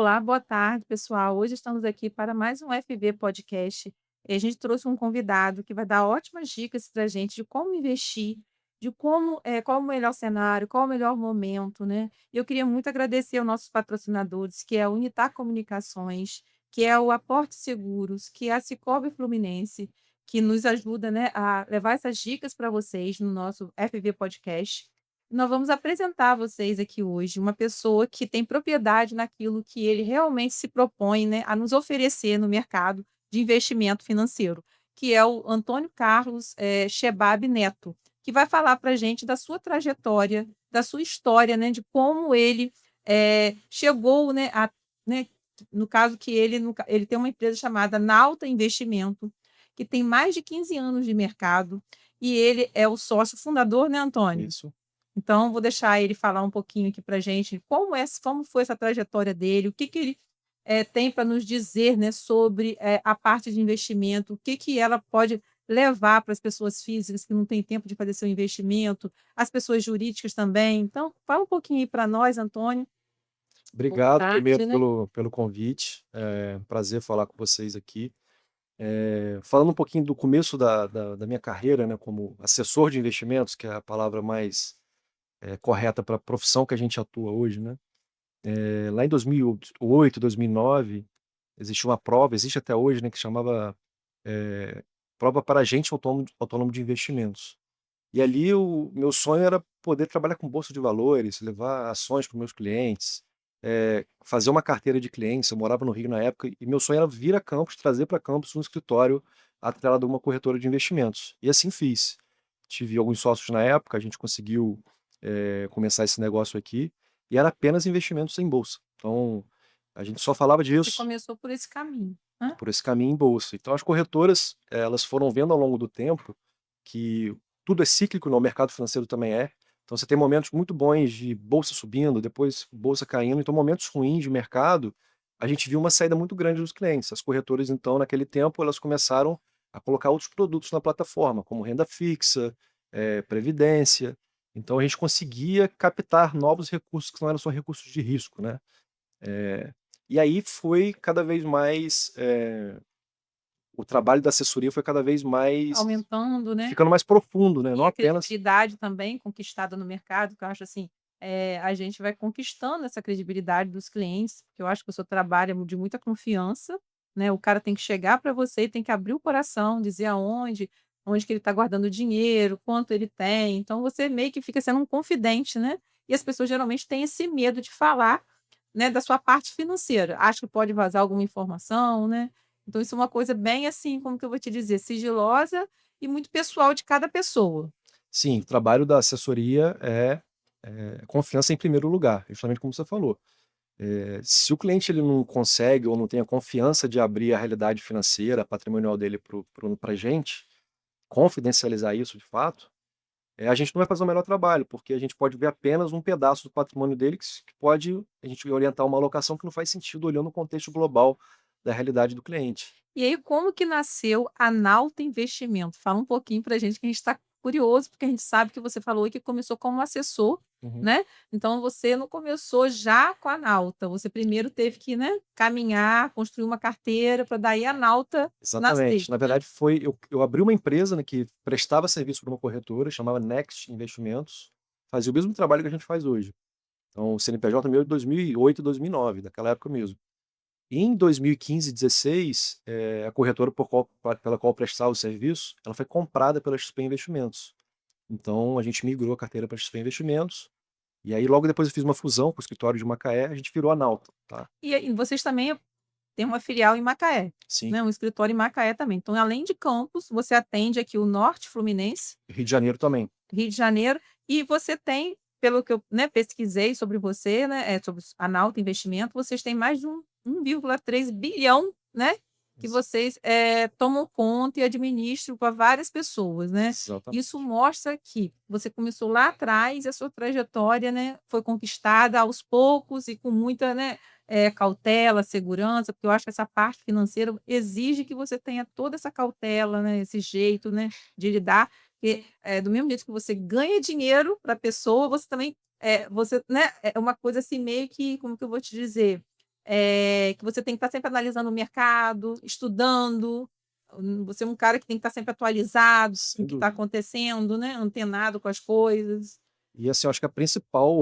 Olá, boa tarde, pessoal. Hoje estamos aqui para mais um FV Podcast. E a gente trouxe um convidado que vai dar ótimas dicas para a gente de como investir, de como, qual o melhor cenário, qual o melhor momento, né? E eu queria muito agradecer aos nossos patrocinadores, que é a Unitar Comunicações, que é o Aporte Seguros, que é a Cicobi Fluminense, que nos ajuda, né, a levar essas dicas para vocês no nosso FV Podcast. Nós vamos apresentar a vocês aqui hoje uma pessoa que tem propriedade naquilo que ele realmente se propõe, né, a nos oferecer no mercado de investimento financeiro, que é o Antônio Carlos Chebab Neto, que vai falar para a gente da sua trajetória, da sua história, né, de como ele chegou, né, né, no caso que ele tem uma empresa chamada Nauta Investimento, que tem mais de 15 anos de mercado, e ele é o sócio fundador, né, Antônio? Isso. Então, vou deixar ele falar um pouquinho aqui para a gente como foi essa trajetória dele, o que que ele tem para nos dizer, né, sobre a parte de investimento, o que que ela pode levar para as pessoas físicas que não têm tempo de fazer seu investimento, as pessoas jurídicas também. Então, fala um pouquinho aí para nós, Antônio. Boa Obrigado primeiro tarde, né? pelo convite. É um prazer falar com vocês aqui. Falando um pouquinho do começo da minha carreira, né, como assessor de investimentos, que é a palavra mais correta para a profissão que a gente atua hoje, né? Lá em 2008, 2009, existiu uma prova, existe até hoje, né, que chamava eh, Prova para Agente Autônomo de Investimentos. E ali o meu sonho era poder trabalhar com bolsa de valores, levar ações para os meus clientes, fazer uma carteira de clientes. Eu morava no Rio na época e meu sonho era vir a Campos, trazer para Campos um escritório atrelado a uma corretora de investimentos. E assim fiz. Tive alguns sócios na época, a gente conseguiu começar esse negócio aqui e era apenas investimentos em bolsa. Então a gente só falava Você disso, começou por esse caminho, né? por esse caminho em bolsa. Então as corretoras, elas foram vendo ao longo do tempo que tudo é cíclico, no mercado financeiro também é. Então você tem momentos muito bons de bolsa subindo, depois bolsa caindo, então momentos ruins de mercado, a gente viu uma saída muito grande dos clientes. As corretoras então, naquele tempo, elas começaram a colocar outros produtos na plataforma, como renda fixa, previdência. Então a gente conseguia captar novos recursos que não eram só recursos de risco, né. Eh, e aí foi cada vez mais, o trabalho da assessoria foi cada vez mais Aumentando, né? ficando mais profundo, né, não E a apenas credibilidade também conquistada no mercado, que eu acho assim, a gente vai conquistando essa credibilidade dos clientes, porque eu acho que o seu trabalho é de muita confiança, né, o cara tem que chegar para você e tem que abrir o coração, dizer onde que ele está guardando o dinheiro, quanto ele tem, então você meio que fica sendo um confidente, né, e as pessoas geralmente têm esse medo de falar, né, da sua parte financeira, acho que pode vazar alguma informação, né, então isso é uma coisa bem assim, como que eu vou te dizer, sigilosa e muito pessoal de cada pessoa. sim, o trabalho da assessoria é confiança em primeiro lugar, justamente como você falou. Se o cliente ele não consegue ou não tem a confiança de abrir a realidade financeira, patrimonial dele para a gente, confidencializar isso de fato, a gente não vai fazer o melhor trabalho, porque a gente pode ver apenas um pedaço do patrimônio dele que pode a gente orientar uma alocação que não faz sentido olhando o contexto global da realidade do cliente. E aí, como que nasceu a Nauta Investimento? Fala um pouquinho para a gente, que a gente está curioso, porque a gente sabe que você falou que começou como assessor, Uhum. né? Então você não começou já com a Nauta, você primeiro teve que, né, caminhar, construir uma carteira para daí a Nauta nascer, Exatamente. Na né? verdade foi eu abri uma empresa, né, que prestava serviço para uma corretora, chamava Next Investimentos, fazia o mesmo trabalho que a gente faz hoje. Então o CNPJ meu é de 2008, 2009, daquela época mesmo. E em 2015, 16, a corretora pela qual eu prestava o serviço, ela foi comprada pela XP Investimentos. Então a gente migrou a carteira para XP Investimentos, e aí logo depois eu fiz uma fusão com o escritório de Macaé, a gente virou a Nauta, tá. E vocês também têm uma filial em Macaé, Sim, né? Um escritório em Macaé também. Então, além de Campos, você atende aqui o Norte Fluminense, Rio de Janeiro também. Rio de Janeiro, e você tem, pelo que eu, né, pesquisei sobre você, né, sobre a Nauta Investimento, vocês têm mais de 1,3 bilhão, né, que Ex vocês, tomam conta e administram para várias pessoas, né. Isso exatamente. mostra que você começou lá atrás e a sua trajetória, né, foi conquistada aos poucos e com muita, né, cautela, segurança, porque eu acho que essa parte financeira exige que você tenha toda essa cautela, né, esse jeito, né, de lidar, porque, do mesmo jeito que você ganha dinheiro para a pessoa, você também, você, né, é uma coisa assim meio que, como que eu vou te dizer? que você tem que estar sempre analisando o mercado, estudando, você é um cara que tem que estar sempre atualizado com Sem o que está dúvida. acontecendo, né, antenado com as coisas. E assim, eu acho que a principal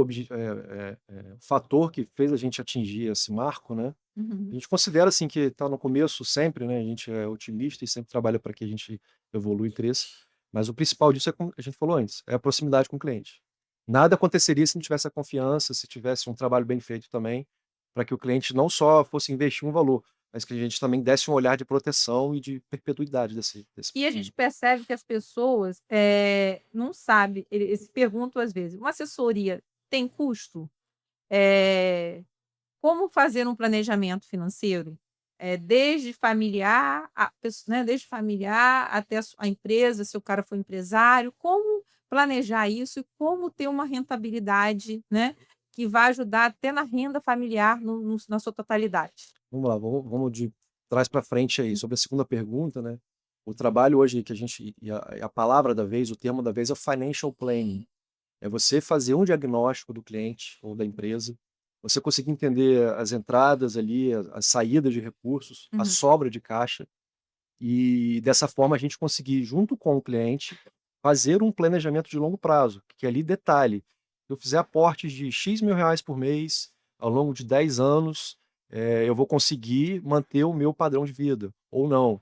fator que fez a gente atingir esse marco, né, a Uhum. gente considera assim que está no começo sempre, né, a gente é otimista e sempre trabalha para que a gente evolua e cresça, mas o principal disso é como a gente falou antes, é a proximidade com o cliente. Nada aconteceria se não tivesse a confiança, se tivesse um trabalho bem feito também, para que o cliente não só fosse investir um valor, mas que a gente também desse um olhar de proteção e de perpetuidade desse E a gente percebe que as pessoas, não sabem, eles se perguntam às vezes: "Uma assessoria tem custo?" Eh, Como fazer um planejamento financeiro? Desde familiar a né, desde familiar até a empresa, se o cara for empresário, como planejar isso e como ter uma rentabilidade, né, que vai ajudar até na renda familiar na sua totalidade. Vamos lá, vamos de trás para frente aí. Sobre a segunda pergunta, né, o trabalho hoje que a gente e a palavra da vez, o termo da vez é o financial planning. É você fazer um diagnóstico do cliente ou da empresa, você conseguir entender as entradas ali, as saídas de recursos, a Uhum. sobra de caixa, e dessa forma a gente conseguir, junto com o cliente, fazer um planejamento de longo prazo, que ali detalhe, se eu fizer aportes de X mil reais por mês, ao longo de 10 anos, eu vou conseguir manter o meu padrão de vida, ou não.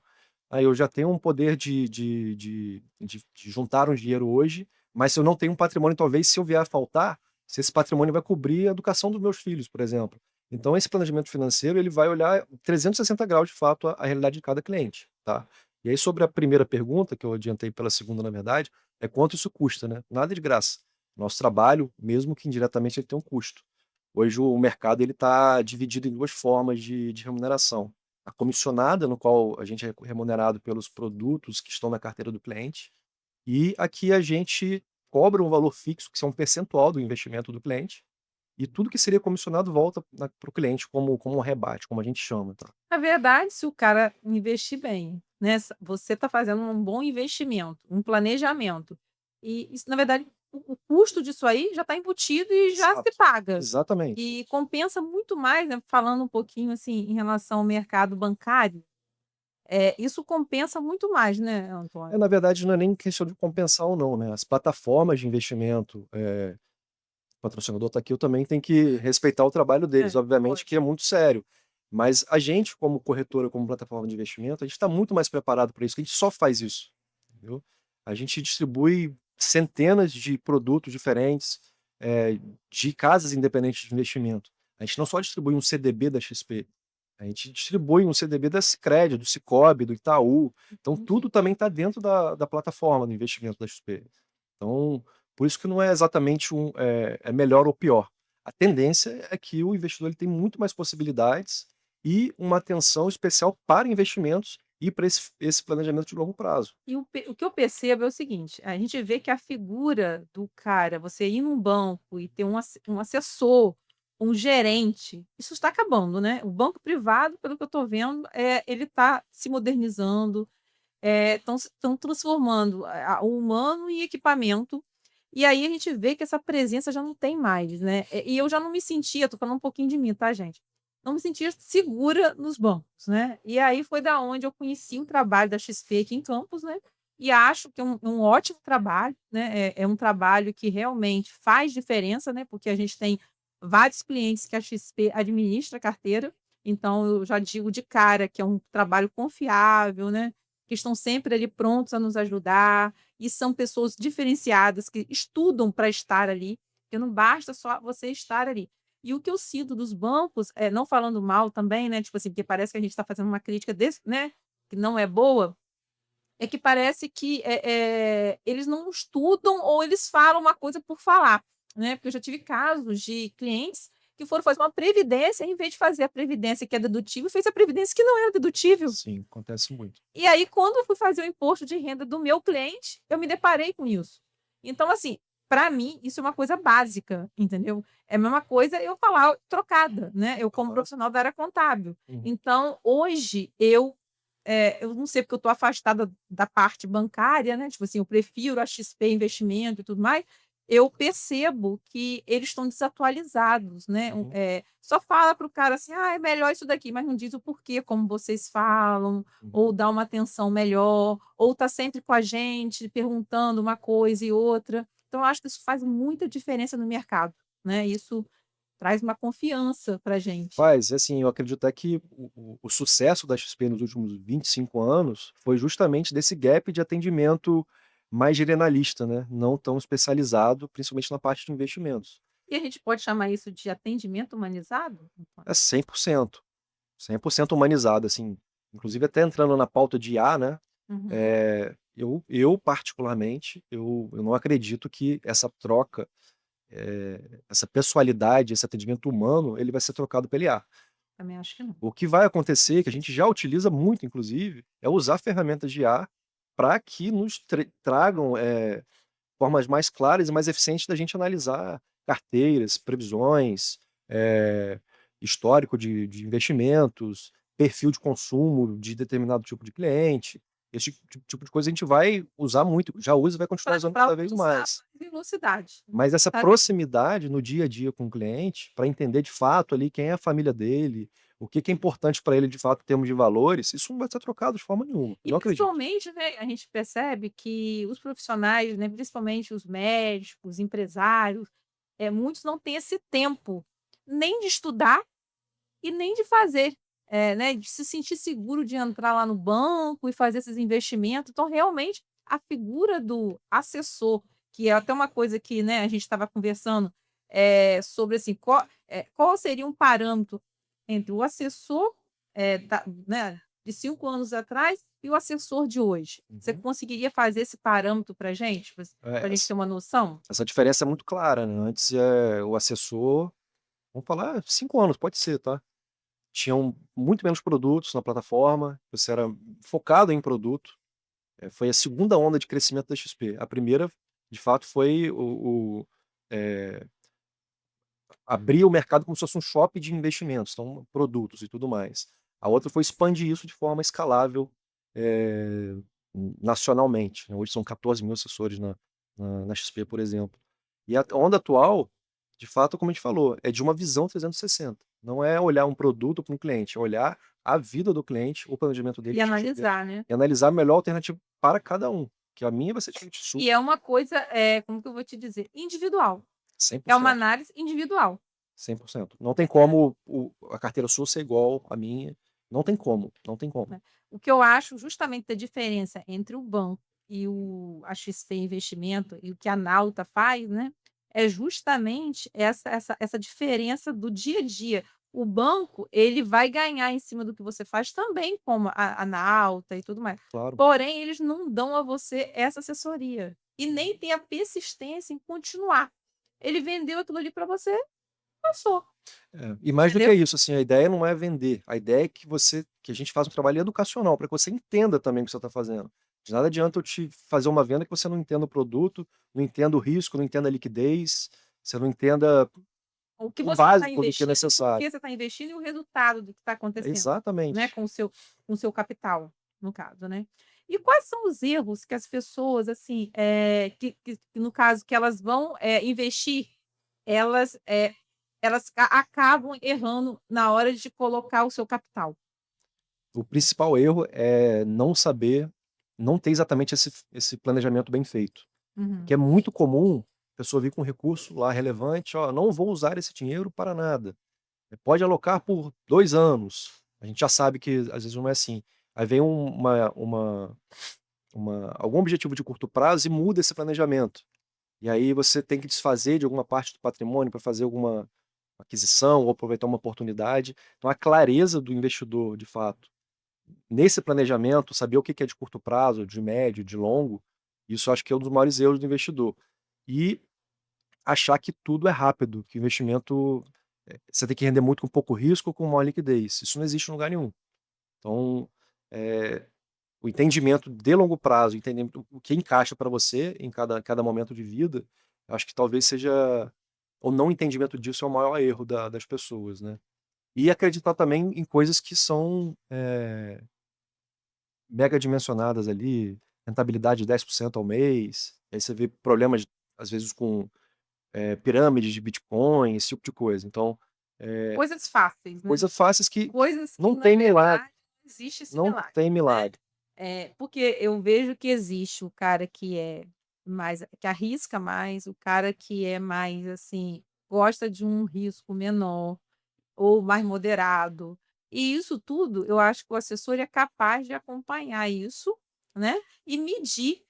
Aí eu já tenho um poder de juntar um dinheiro hoje, mas se eu não tenho um patrimônio, talvez se eu vier a faltar, se esse patrimônio vai cobrir a educação dos meus filhos, por exemplo. Então esse planejamento financeiro, ele vai olhar 360 graus de fato a realidade de cada cliente, tá. E aí sobre a primeira pergunta, que eu adiantei pela segunda na verdade, é quanto isso custa, né. Nada de graça. Nosso trabalho, mesmo que indiretamente, ele tem um custo. Hoje o mercado ele está dividido em 2 formas de remuneração. A comissionada, no qual a gente é remunerado pelos produtos que estão na carteira do cliente, e aqui a gente cobra um valor fixo, que é um percentual do investimento do cliente, e tudo que seria comissionado volta para o cliente como um rebate, como a gente chama, tá. Na verdade, se o cara investir bem, né, você está fazendo um bom investimento, um planejamento, e isso na verdade, o custo disso aí já está embutido e já se Exato. paga. Exatamente. E compensa muito mais, né, falando um pouquinho, assim, em relação ao mercado bancário, isso compensa muito mais, né, Antônio? Na verdade não é nem questão de compensar ou não, né, as plataformas de investimento, o patrocinador está aqui, eu também tenho que respeitar o trabalho deles, obviamente que é Lógico. muito sério. Mas a gente, como corretora, como plataforma de investimento, a gente está muito mais preparado para isso, que a gente só faz isso, entendeu? A gente distribui centenas de produtos diferentes, de casas independentes de investimento. A gente não só distribui um CDB da XP, a gente distribui um CDB da Sicredi, do Cicobi, do Itaú. Então Entendi. tudo também está dentro da plataforma do investimento da XP. Então, por isso que não é exatamente é melhor ou pior. A tendência é que o investidor ele tem muito mais possibilidades e uma atenção especial para investimentos e para esse planejamento de longo prazo. E o que eu percebo é o seguinte, a gente vê que a figura do cara, você ir num banco e ter um assessor, um gerente, isso está acabando, né. O banco privado, pelo que eu estou vendo, ele está se modernizando, estão transformando o humano em equipamento, e aí a gente vê que essa presença já não tem mais, né. E eu já não me sentia, tô falando um pouquinho de mim, tá, gente, não me sentia segura nos bancos, né. E aí foi da onde eu conheci o trabalho da XP aqui em Campos, né, e acho que é um ótimo trabalho, né, é um trabalho que realmente faz diferença, né, porque a gente tem vários clientes que a XP administra a carteira, então eu já digo de cara que é um trabalho confiável, né, que estão sempre ali prontos a nos ajudar, e são pessoas diferenciadas que estudam para estar ali, porque não basta só você estar ali. E o que eu sinto dos bancos, não falando mal também, né, tipo assim, porque parece que a gente está fazendo uma crítica né, que não é boa, é que parece que, eles não estudam ou eles falam uma coisa por falar, né, porque eu já tive casos de clientes que foram fazer uma previdência, em vez de fazer a previdência que é dedutível, fez a previdência que não era dedutível. Sim, acontece muito. E aí, quando eu fui fazer o imposto de renda do meu cliente, eu me deparei com isso. Então, assim, para mim, isso é uma coisa básica, entendeu? É a mesma coisa eu falar trocada, né? Eu, como Aham. profissional da área contábil. Uhum. Então, hoje, eu não sei porque eu estou afastada da parte bancária, né? Tipo assim, eu prefiro a XP Investimento e tudo mais. eu percebo que eles estão desatualizados, né, Uhum, só fala para o cara assim: "Ah, é melhor isso daqui", mas não diz o porquê, como vocês falam, ou uhum. dá uma atenção melhor, ou tá sempre com a gente perguntando uma coisa e outra. Então eu acho que isso faz muita diferença no mercado, né, isso traz uma confiança pra gente. Faz, assim, eu acredito até que o sucesso da XP nos últimos 25 anos foi justamente desse gap de atendimento mais generalista, né, não tão especializado, principalmente na parte de investimentos. E a gente pode chamar isso de atendimento humanizado, Antônio? É 100% humanizado, assim, inclusive até entrando na pauta de IA, né, Uhum. eu particularmente, eu não acredito que essa troca, essa pessoalidade, esse atendimento humano, ele vai ser trocado pela IA. Também acho que não. O que vai acontecer, que a gente já utiliza muito inclusive, é usar ferramentas de IA para que nos tragam, formas mais claras e mais eficientes da gente analisar carteiras, previsões, eh, histórico de investimentos, perfil de consumo de determinado tipo de cliente. Esse tipo de coisa a gente vai usar muito, já usa e vai continuar usando Para cada vez usar mais. mais velocidade, né. Mas essa Sabe, proximidade no dia a dia com o cliente, para entender de fato ali quem é a família dele, o que que é importante para ele de fato em termos de valores, isso não vai ser trocado de forma nenhuma, eu e não acredito. principalmente, né, a gente percebe que os profissionais, né, principalmente os médicos, empresários, muitos não têm esse tempo, nem de estudar e nem de fazer, né, de se sentir seguro de entrar lá no banco e fazer esses investimentos. Então, realmente, a figura do assessor, que é até uma coisa que, né, a gente estava conversando, sobre assim, qual seria um parâmetro entre o assessor, né, de 5 anos atrás e o assessor de hoje. Você Uhum. conseguiria fazer esse parâmetro para gente? Para a gente Essa ter uma noção? essa diferença é muito clara, né, antes, o assessor, vamos falar 5 anos, pode ser, tá, tinham muito menos produtos na plataforma, você era focado em produto, foi a segunda onda de crescimento da XP, a primeira, de fato, foi eh abrir o mercado como se fosse um shopping de investimentos, então produtos e tudo mais. A outra foi expandir isso de forma escalável, eh, nacionalmente, né, hoje são 14.000 assessores na XP, por exemplo. E a onda atual, de fato, como a gente falou, é de uma visão 360, não é olhar um produto para um cliente, é olhar a vida do cliente, o planejamento dele E analisar, né? e analisar a melhor alternativa para cada um, que a minha vai ser diferente sua, E é uma coisa, como que eu vou te dizer? Individual. É uma 100%. análise individual, 100%. Não tem como a carteira sua ser igual à minha, não tem como, não tem como. né. O que eu acho justamente da diferença entre o banco e a XP Investimento e o que a Nauta faz, né, é justamente essa diferença do dia a dia. O banco, ele vai ganhar em cima do que você faz também, como a Nauta e tudo mais. Claro. Porém, eles não dão a você essa assessoria e nem tem a persistência em continuar. Ele vendeu aquilo ali para você, passou, E mais do que entendeu? isso, assim, a ideia não é vender, a ideia é que a gente faça um trabalho educacional, para que você entenda também o que você está fazendo. De nada adianta eu te fazer uma venda que você não entenda o produto, não entenda o risco, não entenda a liquidez, você não entenda O que o você está básico do que é investindo e por necessário. que você está investindo e o resultado do que está acontecendo, né, Exatamente. com o seu capital, no caso, né. E quais são os erros que as pessoas, assim, que no caso que elas vão, investir, elas, elas acabam errando na hora de colocar o seu capital? O principal erro é não saber, não ter exatamente esse planejamento bem feito. Que Uhum. é muito comum a pessoa vir com um recurso lá relevante: "Ó, não vou usar esse dinheiro para nada, pode alocar por 2 anos". A gente já sabe que às vezes não é assim. Aí vem algum objetivo de curto prazo e muda esse planejamento. E aí você tem que desfazer de alguma parte do patrimônio para fazer alguma aquisição ou aproveitar uma oportunidade. Então a clareza do investidor, de fato, nesse planejamento, saber o que que é de curto prazo, de médio, de longo, isso eu acho que é um dos maiores erros do investidor. E achar que tudo é rápido, que o investimento, você tem que render muito com pouco risco, com maior liquidez. Isso não existe em lugar nenhum. Então, eh, o entendimento de longo prazo, entendimento o que encaixa para você em cada momento de vida, eu acho que talvez seja o não entendimento disso é o maior erro das pessoas, né. E acreditar também em coisas que são, mega dimensionadas ali, rentabilidade de 10% ao mês, aí você vê problemas, às vezes, com pirâmides de Bitcoin, esse tipo de coisa. Então, Coisas fáceis, né. coisas fáceis que Coisas que não na tem milagre, verdade não existe esse não milagre, tem né. milagre. Porque eu vejo que existe o cara que é mais que arrisca mais, o cara que é mais, assim, gosta de um risco menor ou mais moderado. E isso tudo, eu acho que o assessor é capaz de acompanhar isso, né, e medir,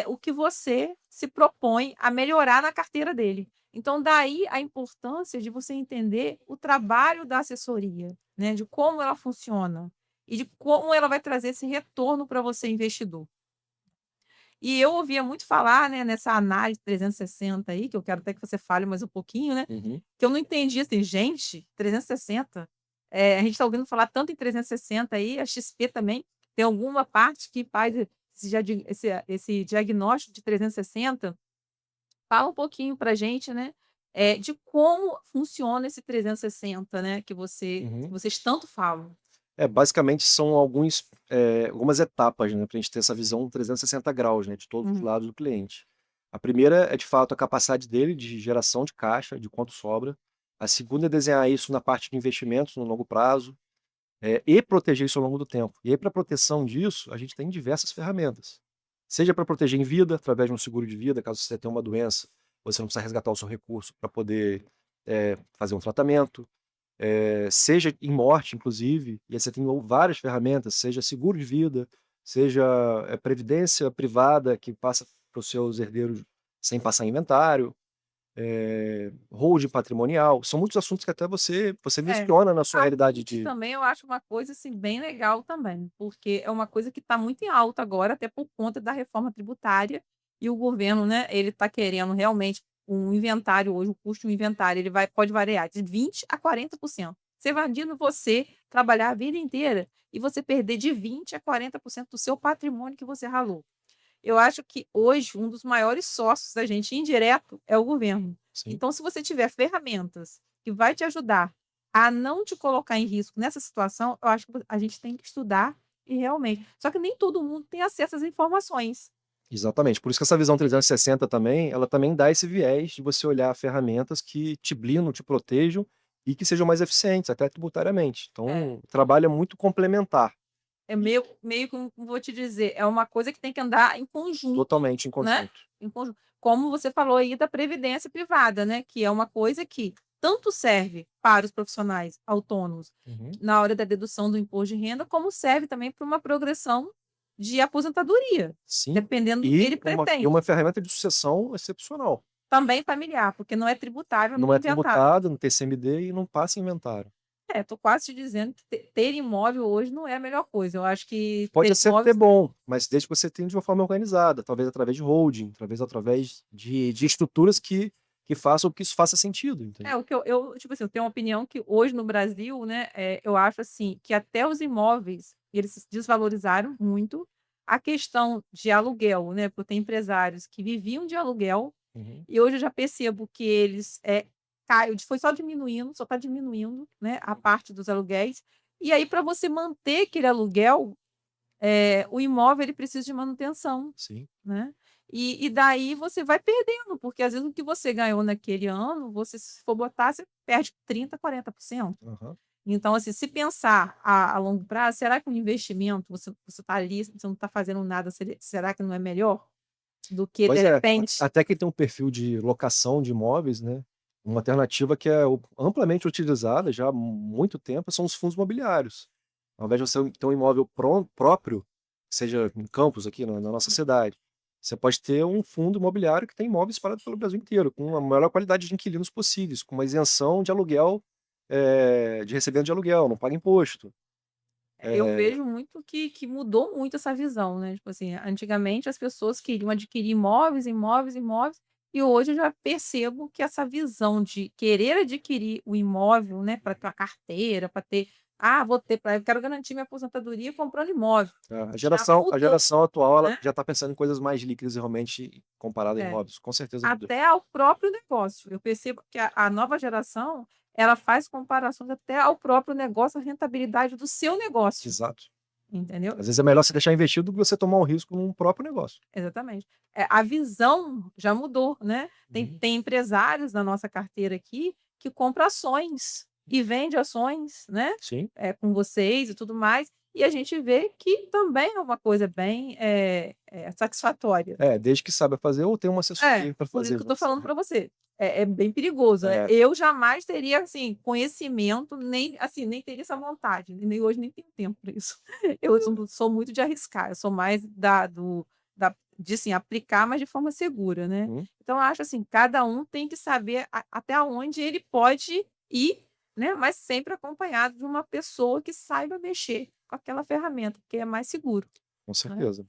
o que você se propõe a melhorar na carteira dele. Então daí a importância de você entender o trabalho da assessoria, né, de como ela funciona e de como ela vai trazer esse retorno para você investidor. E eu ouvia muito falar, né, nessa análise 360 aí, que eu quero até que você fale mais um pouquinho, né, Uhum. que eu não entendi, assim, gente, 360, a gente está ouvindo falar tanto em 360 aí, a XP também tem alguma parte que faz esse diagnóstico de 360. Fala um pouquinho pra gente, né, de como funciona esse 360, né, que Uhum. vocês tanto falam. Basicamente são algumas etapas, né, para a gente ter essa visão 360 graus, né, de todos os Uhum, lados do cliente. A primeira é, de fato, a capacidade dele de geração de caixa, de quanto sobra. A segunda é desenhar isso na parte de investimentos no longo prazo, e proteger isso ao longo do tempo. E aí, para proteção disso, a gente tem diversas ferramentas. Seja para proteger em vida, através de um seguro de vida, caso você tenha uma doença, você não precisa resgatar o seu recurso para poder fazer um tratamento. Seja em morte, inclusive, e aí você tem várias ferramentas, seja seguro de vida, seja previdência privada que passa para os seus herdeiros sem passar em inventário, holding patrimonial, são muitos assuntos que até você é. menciona na sua A realidade Mint de. também eu acho uma coisa, assim, bem legal também, porque é uma coisa que está muito em alta agora, até por conta da reforma tributária, e o governo, né, ele está querendo realmente um inventário hoje, o custo do inventário, ele pode variar de 20 a 40%. Você imagina você trabalhar a vida inteira e você perder de 20 a 40% do seu patrimônio que você ralou. Eu acho que hoje um dos maiores sócios da gente indireto é o governo. Sim, Então, se você tiver ferramentas que vai te ajudar a não te colocar em risco nessa situação, eu acho que a gente tem que estudar e realmente. Só que nem todo mundo tem acesso às informações. exatamente. Por isso que essa visão 360 também, ela também dá esse viés de você olhar ferramentas que te blindam, te protejam e que sejam mais eficientes, até tributariamente. É. Então, o trabalho é muito complementar, É meio como vou te dizer, é uma coisa que tem que andar em conjunto, totalmente em né, conjunto. em conjunto. Como você falou aí da previdência privada, né, que é uma coisa que tanto serve para os profissionais autônomos Uhum. na hora da dedução do imposto de renda, como serve também para uma progressão de aposentadoria, Sim, dependendo do que e ele uma pretende. ferramenta de sucessão excepcional. Também familiar, porque não é tributável no Não é inventário. tributado, não tem CMD e não passa em inventário. Tô quase te dizendo que ter imóvel hoje não é a melhor coisa. Eu acho que Pode ter ser imóvel até bom, mas desde que você tenha de uma forma organizada, talvez através de holding, talvez através de estruturas que façam que isso faça sentido, entendeu? o que tipo assim, eu tenho uma opinião que hoje no Brasil, né, eu acho assim, que até os imóveis, eles se desvalorizaram muito. A questão de aluguel, né, porque tem empresários que viviam de aluguel, Uhum. e hoje eu já percebo que eles, caiu foi só diminuindo, só está diminuindo, né, a parte dos aluguéis. E aí para você manter aquele aluguel, o imóvel ele precisa de manutenção. Sim. Né. E daí você vai perdendo, porque às vezes o que você ganhou naquele ano, você se for botar, você perde 30, 40%. Aham. Então, assim, se pensar a longo prazo, será que um investimento, você está ali, você não está fazendo nada, será que não é melhor do que de Pois é, repente até quem tem um perfil de locação de imóveis, né, uma alternativa que é amplamente utilizada já há muito tempo são os fundos imobiliários. Ao invés de você ter um imóvel próprio, seja em Campos aqui na nossa cidade, você pode ter um fundo imobiliário que tem imóveis espalhados pelo Brasil inteiro, com a maior qualidade de inquilinos possíveis, com uma isenção de aluguel, de recebimento de aluguel, não paga imposto. eu Eh, vejo muito que mudou muito essa visão, né, tipo assim, antigamente as pessoas queriam adquirir imóveis, imóveis, imóveis, e hoje eu já percebo que essa visão de querer adquirir o imóvel, né, para ter uma carteira, para ter: "Ah, vou ter eu quero garantir minha aposentadoria comprando imóvel", a já geração a mudou, geração atual, ela né. já está pensando em coisas mais líquidas e realmente comparada a É. imóveis, com certeza mudou. Até ao próprio negócio. Eu percebo que a nova geração, ela faz comparações até ao próprio negócio, a rentabilidade do seu negócio. Exato. entendeu? Às vezes é melhor você deixar investido do que você tomar um risco num próprio negócio. Exatamente. A visão já mudou, né. Tem Uhum. tem empresários na nossa carteira aqui que compra ações e vende ações, né, Sim. com vocês e tudo mais, e a gente vê que também é uma coisa bem, satisfatória. É, desde que saiba fazer ou tem uma É, assessoria para por isso fazer, que eu né. tô falando para você. É bem perigoso. É, Eu jamais teria, assim, conhecimento, nem assim, nem teria essa vontade, nem hoje nem tenho tempo para isso. Eu sou muito de arriscar, eu sou mais de, assim, aplicar, mas de forma segura, né. uhum, Então eu acho assim, cada um tem que saber até onde ele pode ir, né, mas sempre acompanhado de uma pessoa que saiba mexer com aquela ferramenta, porque é mais seguro, com né. certeza.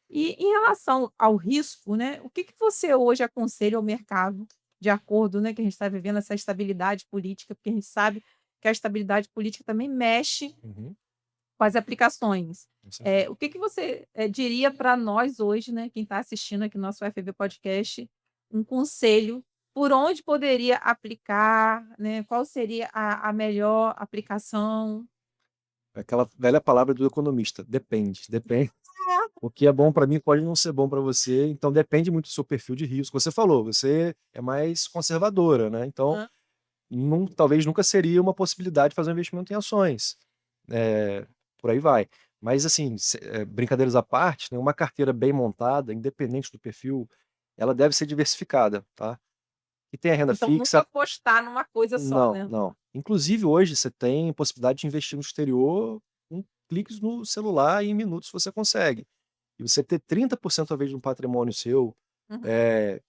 E em relação ao risco, né, o que que você hoje aconselha ao mercado, de acordo, né, que a gente está vivendo essa estabilidade política, porque a gente sabe que a estabilidade política também mexe Uhum, com as aplicações. com certeza. O que que você, diria para nós hoje, né, quem está assistindo aqui no nosso FV Podcast, um conselho por onde poderia aplicar, né, qual seria a melhor aplicação? Aquela velha palavra do economista: "Depende, depende". O que é bom para mim pode não ser bom para você, então depende muito do seu perfil de risco. Você falou, você é mais conservadora, né, então Hã? talvez nunca seria uma possibilidade fazer um investimento em ações. Eh, por aí vai. Mas assim, brincadeiras à parte, né, uma carteira bem montada, independente do perfil, ela deve ser diversificada, tá. E tem a renda Então nunca fixa. apostar numa coisa só, Não, né? não. Inclusive hoje você tem possibilidade de investir no exterior com cliques no celular e em minutos você consegue. E você ter 30% talvez de um patrimônio seu, Uhum. eh,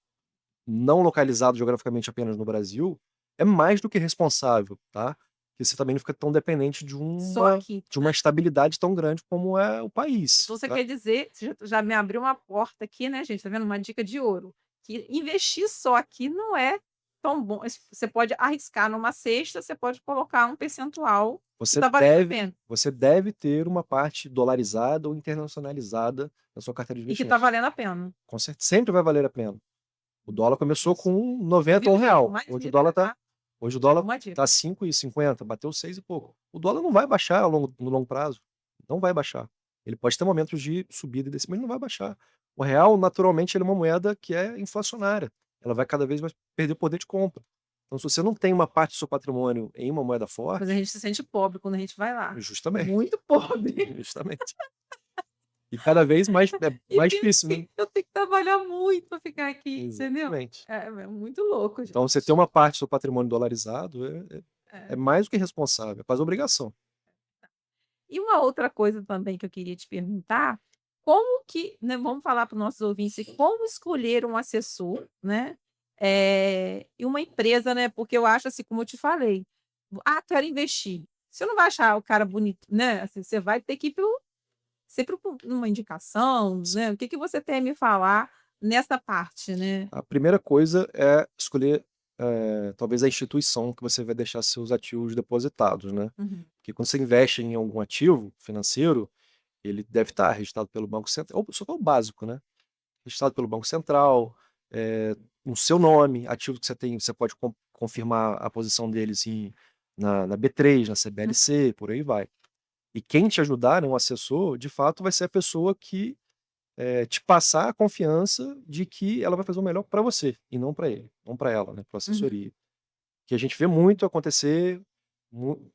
não localizado geograficamente apenas no Brasil, é mais do que responsável, tá. Porque você também não fica tão dependente de Só uma aqui. estabilidade tão grande como é o país, Então você tá. quer dizer, você já me abriu uma porta aqui, né, gente, tá vendo, uma dica de ouro, que investir só aqui não é tão bom. Você pode arriscar numa cesta, você pode colocar um percentual que Você tá valendo a deve pena, você deve ter uma parte dolarizada ou internacionalizada na sua carteira de e que tá investimentos. valendo a pena. Com certeza, sempre vai valer a pena. O dólar começou Isso. com 90, Viu? R$ 1. Uma Hoje o dica, dólar tá tá? hoje o dólar Uma tá dica. 5,50, bateu 6 e pouco. O dólar não vai baixar no longo prazo, não vai baixar. Ele pode ter momentos de subida e descida, mas não vai baixar. O real, naturalmente, ele é uma moeda que é inflacionária, ela vai cada vez mais perder poder de compra. Então, se você não tem uma parte do seu patrimônio em uma moeda Mas a forte, gente se sente pobre quando a gente vai lá, justamente, muito pobre. justamente. E cada vez mais é E mais pensa difícil, assim, né. eu tenho que trabalhar muito para ficar aqui, entendeu? Exatamente. É muito louco, Então você ter gente. uma parte do seu patrimônio dolarizado é É. mais do que responsável, é quase obrigação. E uma outra coisa também que eu queria te perguntar, como que, né, vamos falar para os nossos ouvintes, como escolher um assessor, né, e uma empresa, né, porque eu acho assim, como eu te falei, quero investir. Você não vai achar o cara bonito, né, assim, você vai ter que ir sempre por uma indicação, né, o que que você tem a me falar nessa parte, né? A primeira coisa é escolher, talvez a instituição que você vai deixar seus ativos depositados, né. Uhum. Porque quando você investe em algum ativo financeiro, ele deve estar registrado pelo Banco Central, só que é o básico, né. Registrado pelo Banco Central, no seu nome, ativos que você tem, você pode confirmar a posição deles na B3, na CBLC, por aí vai. E quem te ajudar, né, um assessor, de fato vai ser a pessoa que, te passar a confiança de que ela vai fazer o melhor para você, e não para ele, não para ela, né, para Uhum. assessoria. Que a gente vê muito acontecer, mu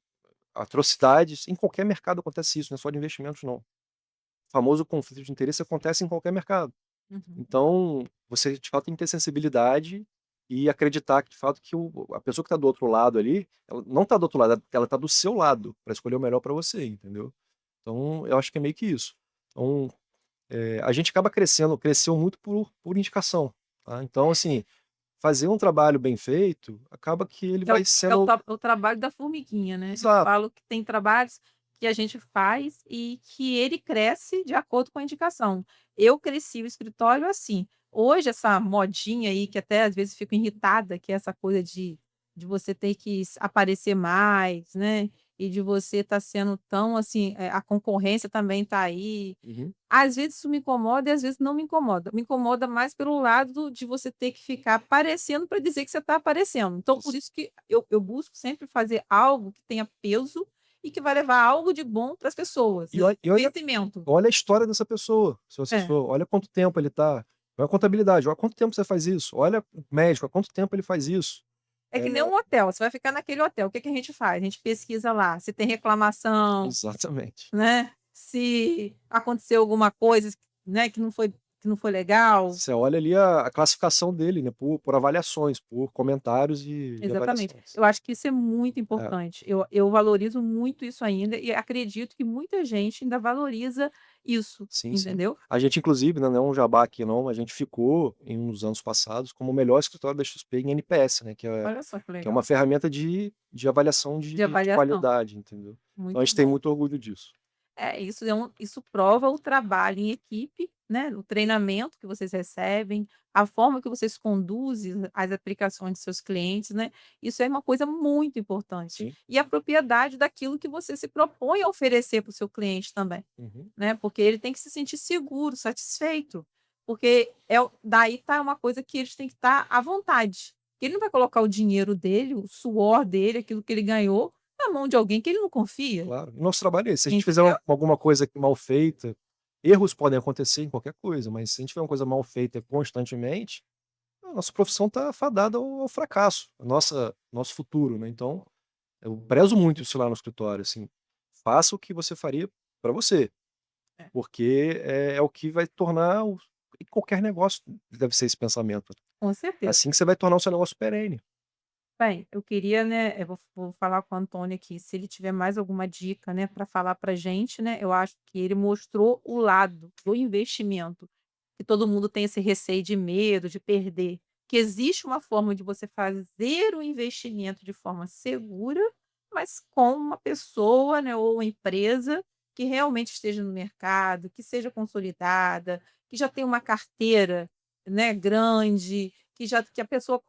atrocidades, em qualquer mercado acontece isso, não é só de investimentos não. O famoso conflito de interesse acontece em qualquer mercado. Uhum. Então, você de fato tem que ter sensibilidade e acreditar que de fato que a pessoa que está do outro lado ali, ela não está do outro lado, ela está do seu lado, para escolher o melhor para você, entendeu. Então, eu acho que é meio que isso. Então, a gente acaba cresceu muito por indicação, tá. Então, assim, fazer um trabalho bem feito, acaba que ele Que é o vai é o sendo tra o trabalho da formiguinha, né. Eu exato. falo que tem trabalhos que a gente faz e que ele cresce de acordo com a indicação. Eu cresci o escritório assim. Hoje essa modinha aí que até às vezes fico irritada, que é essa coisa de você ter que aparecer mais, né, e de você estar sendo tão assim, a concorrência também está aí. Uhum. Às vezes isso me incomoda e às vezes não me incomoda. Me incomoda mais pelo lado de você ter que ficar aparecendo para dizer que você está aparecendo. Então por isso que eu busco sempre fazer algo que tenha peso e que vai levar algo de bom para as pessoas. E olha, Conhecimento. olha a história dessa pessoa, seu É. assessor, olha quanto tempo ele tá, olha a contabilidade, olha quanto tempo você faz isso, olha o médico, há quanto tempo ele faz isso. É que nem um hotel, você vai ficar naquele hotel, o que que a gente faz? A gente pesquisa lá se tem reclamação, Exatamente. né, se aconteceu alguma coisa, né, que não foi legal. Você olha ali a classificação dele, né, por avaliações, por comentários e Exatamente. avaliações. Eu acho que isso é muito É, importante. Eu valorizo muito isso ainda e acredito que muita gente ainda valoriza isso, sim, sim. entendeu? A gente inclusive, né, não é um jabá aqui não, a gente ficou em uns anos passados como o melhor escritório da XP em NPS, né, Olha só que que é uma legal. ferramenta de avaliação De de avaliação, qualidade, entendeu. Então a muito gente tem bom. muito orgulho disso. É, isso prova o trabalho em equipe, né, o treinamento que vocês recebem, a forma que vocês conduzem as aplicações de seus clientes, né, isso é uma coisa muito importante. Sim. E a propriedade daquilo que você se propõe a oferecer para o seu cliente também, Uhum. né, porque ele tem que se sentir seguro, satisfeito, porque daí tá uma coisa que eles têm que estar à vontade. Ele não vai colocar o dinheiro dele, o suor dele, aquilo que ele ganhou, na mão de alguém que ele não confia, Claro, o nosso trabalho é esse, se a gente fizer entendeu? alguma coisa mal feita, erros podem acontecer em qualquer coisa, mas se a gente tiver uma coisa mal feita constantemente, a nossa profissão está fadada ao fracasso, a nosso futuro, né, então, eu prezo muito isso lá no escritório, assim, faça o que você faria para você, É, porque é o que vai tornar em qualquer negócio deve ser esse pensamento, com certeza. assim que você vai tornar o seu negócio perene. Bem, eu queria, né, eu vou falar com o Antônio aqui, se ele tiver mais alguma dica, né, para falar pra gente, né, eu acho que ele mostrou o lado do investimento, que todo mundo tem esse receio de medo, de perder, que existe uma forma de você fazer o investimento de forma segura, mas com uma pessoa, né, ou uma empresa que realmente esteja no mercado, que seja consolidada, que já tenha uma carteira, né, grande, que a pessoa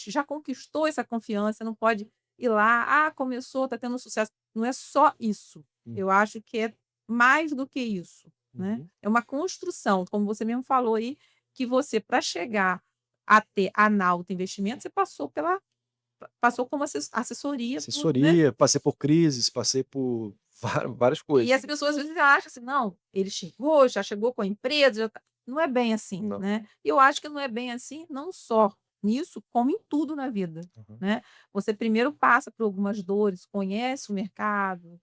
já conquistou essa confiança, não pode ir lá: "Ah, começou, está tendo sucesso". Não é só isso, Hum, eu acho que é mais do que isso, né. uhum. É uma construção, como você mesmo falou aí, que você para chegar a ter a Nauta Investimentos, você passou como assessoria por, né. Assessoria, passei por crises, passei por várias E coisas. as pessoas às vezes acham assim: "Não, ele chegou, já chegou com a empresa, já tá", não é bem assim, Não. né. E eu acho que não é bem assim, não só nisso, como em tudo na vida, Uhum. né. Você primeiro passa por algumas dores, conhece o mercado,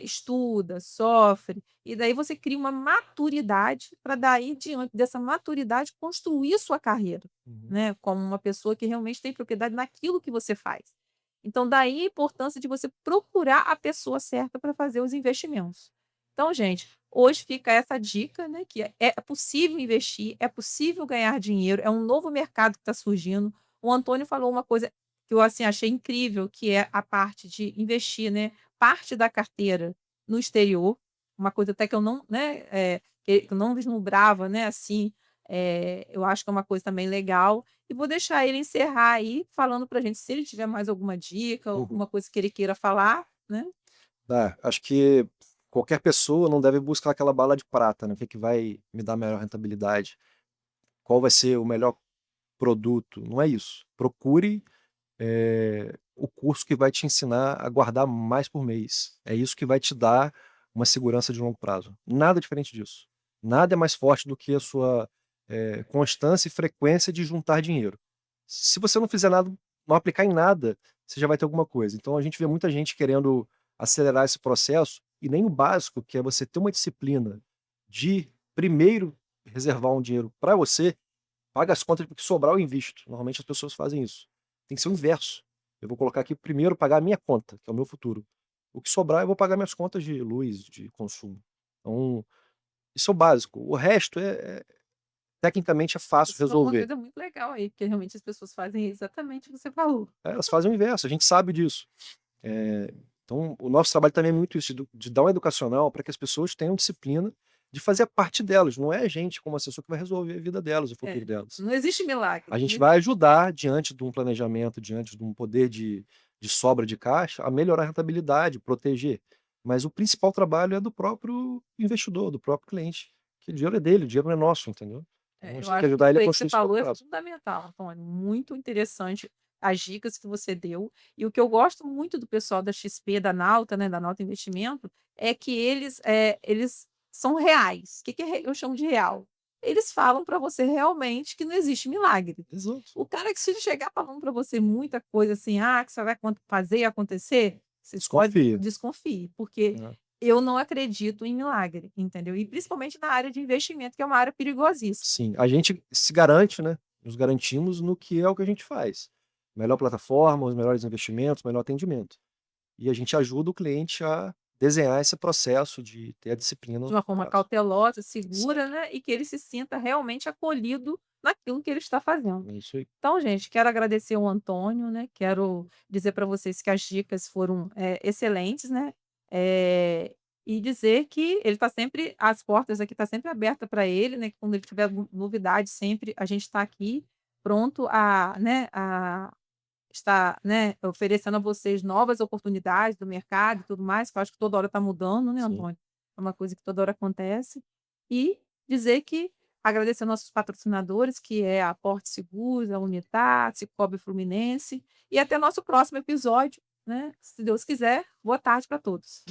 estuda, sofre, e daí você cria uma maturidade para daí diante dessa maturidade construir sua carreira, Uhum. né, como uma pessoa que realmente tem propriedade naquilo que você faz. Então, daí a importância de você procurar a pessoa certa para fazer os investimentos. Então, gente, hoje fica essa dica, né, que é possível investir, é possível ganhar dinheiro, é um novo mercado que está surgindo. O Antônio falou uma coisa que eu, assim, achei incrível, que é a parte de investir, né, parte da carteira no exterior, uma coisa até que eu não, né, que eu não vislumbrava, né, assim, eu acho que é uma coisa também legal. E vou deixar ele encerrar aí falando pra gente se ele tiver mais alguma dica, Uhum. alguma coisa que ele queira falar, né. Acho que qualquer pessoa não deve buscar aquela bala de prata, né, o que que vai me dar melhor rentabilidade, qual vai ser o melhor produto, não é isso. Procure, o curso que vai te ensinar a guardar mais por mês, é isso que vai te dar uma segurança de longo prazo, nada diferente disso. Nada é mais forte do que a sua, constância e frequência de juntar dinheiro. Se você não fizer nada, não aplicar em nada, você já vai ter alguma coisa. Então a gente vê muita gente querendo acelerar esse processo e nem o básico, que é você ter uma disciplina de primeiro reservar um dinheiro para você, paga as contas, porque sobrar eu invisto. Normalmente as pessoas fazem isso. Tem que ser o inverso. Eu vou colocar aqui primeiro pagar a minha conta, que é o meu futuro. O que sobrar eu vou pagar minhas contas de luz, de consumo. Então, isso é o básico. O resto tecnicamente é fácil Você falou uma resolver. coisa muito legal aí, porque realmente as pessoas fazem exatamente o que você falou. Elas fazem o inverso, a gente sabe disso. Eh, então o nosso trabalho também é muito isso, de dar um educacional para que as pessoas tenham disciplina de fazer a parte delas, não é a gente como assessor que vai resolver a vida delas, o futuro É, delas. não existe A milagre, não gente vai existe. ajudar diante de um planejamento, diante de um poder de sobra de caixa, a melhorar a rentabilidade, proteger. Mas o principal trabalho é do próprio investidor, do próprio cliente, que o dinheiro é dele, o dinheiro não é nosso, entendeu. Então a Eu gente tem que acho que ajudar isso ele a aí que você construir isso a longo falou é prazo. fundamental, Antônio, muito interessante. as dicas que você deu. E o que eu gosto muito do pessoal da XP, da Nauta, né, da Nauta Investimento, é que eles são reais. O que que eu chamo de real? Eles falam para você realmente que não existe milagre. Exato. O cara que se chegar falando para você muita coisa assim, que você vai fazer e acontecer, você pode Desconfie, desconfie, porque né. eu não acredito em milagre, entendeu? E principalmente na área de investimento, que é uma área perigosíssima. Sim, a gente se garante, né, nos garantimos no que é o que a gente faz. Melhor plataforma, os melhores investimentos, melhor atendimento. E a gente ajuda o cliente a desenhar esse processo de ter a disciplina De no uma forma passo. cautelosa, Sim, segura, né, e que ele se sinta realmente acolhido naquilo que ele está fazendo. é isso aí. Então, gente, quero agradecer o Antônio, né, quero dizer para vocês que as dicas foram, excelentes, né, e dizer que ele está sempre as portas aqui tá sempre aberta para ele, né, que quando ele tiver novidade sempre a gente está aqui pronto a, né, a estar, né, oferecendo a vocês novas oportunidades do mercado e tudo mais, que eu acho que toda hora está mudando, né, Sim. Antônio? É uma coisa que toda hora acontece. E dizer que agradecer aos nossos patrocinadores, que é a Porto Seguros, a Unitar, Cicobi Fluminense, e até nosso próximo episódio, né, se Deus quiser. Boa tarde para todos.